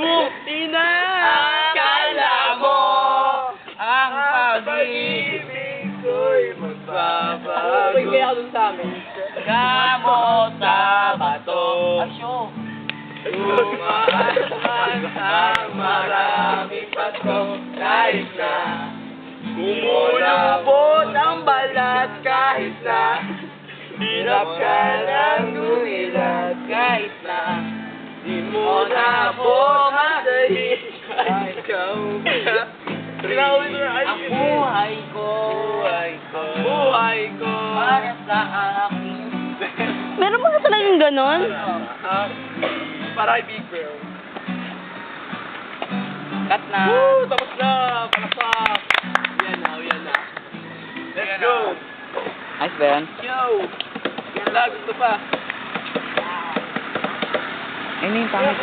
Kung inakala mo ang pag-ibig ko'y magbabago. Okay, kaya dun sa amin. Gamot sa bato. Tumaan man ang maraming pato. Kahit na kumulubot ang balat. Kahit na hirap ka ng gumilat. Kahit na di mo na po masahin. Ikaw ba? Ang buhay ko, buhay ko, para sa akin. Meron ba ka talagang ganon? Para kay Big Bro. Cut na. Woo! Tapos na! Palakpak! Yan na. Let's go! Nice ba yan? Yo! Wala, gusto pa. Ayun yung pangit.